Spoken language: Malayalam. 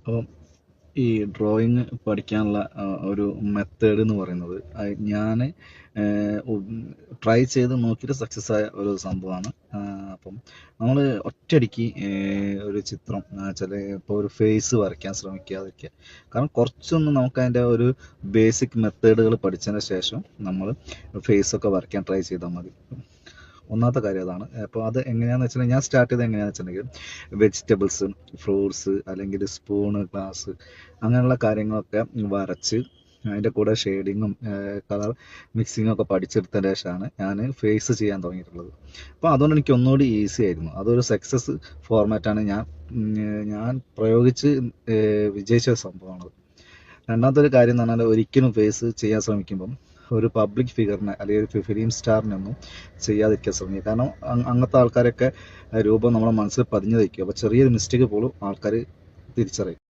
അപ്പം ഈ ഡ്രോയിങ് പഠിക്കാനുള്ള ഒരു മെത്തേഡ് എന്ന് പറയുന്നത് ഞാൻ ട്രൈ ചെയ്ത് നോക്കിയിട്ട് സക്സസ് ആയ ഒരു സംഭവമാണ്. അപ്പം നമ്മൾ ഒറ്റയടിക്ക് ഒരു ചിത്രം ചില ഇപ്പോൾ ഒരു ഫേസ് വരയ്ക്കാൻ ശ്രമിക്കാതിരിക്കുക. കാരണം കുറച്ചൊന്ന് നമുക്ക് അതിൻ്റെ ഒരു ബേസിക് മെത്തേഡുകൾ പഠിച്ചതിന് ശേഷം നമ്മൾ ഫേസൊക്കെ വരയ്ക്കാൻ ട്രൈ ചെയ്താൽ മതി. ഒന്നാമത്തെ കാര്യം അതാണ്. അപ്പോൾ അത് എങ്ങനെയാണെന്ന് വെച്ചിട്ടുണ്ടെങ്കിൽ ഞാൻ സ്റ്റാർട്ട് ചെയ്തത് എങ്ങനെയാണെന്ന് വെച്ചിട്ടുണ്ടെങ്കിൽ വെജിറ്റബിൾസ്, ഫ്രൂട്ട്സ് അല്ലെങ്കിൽ സ്പൂണ്, ഗ്ലാസ് അങ്ങനെയുള്ള കാര്യങ്ങളൊക്കെ വരച്ച് അതിൻ്റെ കൂടെ ഷെയ്ഡിങ്ങും കളർ മിക്സിങ്ങും ഒക്കെ പഠിച്ചെടുത്തതിന് ശേഷമാണ് ഞാൻ ഫേസ് ചെയ്യാൻ തുടങ്ങിയിട്ടുള്ളത്. അപ്പോൾ അതുകൊണ്ട് എനിക്ക് ഒന്നുകൂടി ഈസി ആയിരുന്നു. അതൊരു സക്സസ് ഫോർമാറ്റാണ് ഞാൻ പ്രയോഗിച്ച് വിജയിച്ച സംഭവമാണത്. രണ്ടാമത്തെ ഒരു കാര്യം എന്ന് പറഞ്ഞാൽ ഒരിക്കലും ഫേസ് ചെയ്യാൻ ശ്രമിക്കുമ്പം ഒരു പബ്ലിക് ഫിഗറിനെ അല്ലെങ്കിൽ ഒരു ഫിലിം സ്റ്റാറിനൊന്നും ചെയ്യാതിരിക്കാൻ ശ്രമിക്കുക. കാരണം അങ്ങനത്തെ ആൾക്കാരൊക്കെ രൂപം നമ്മുടെ മനസ്സിൽ പതിഞ്ഞു വയ്ക്കും. അപ്പോൾ ചെറിയൊരു മിസ്റ്റേക്ക് പോലും ആൾക്കാർ തിരിച്ചറിയും.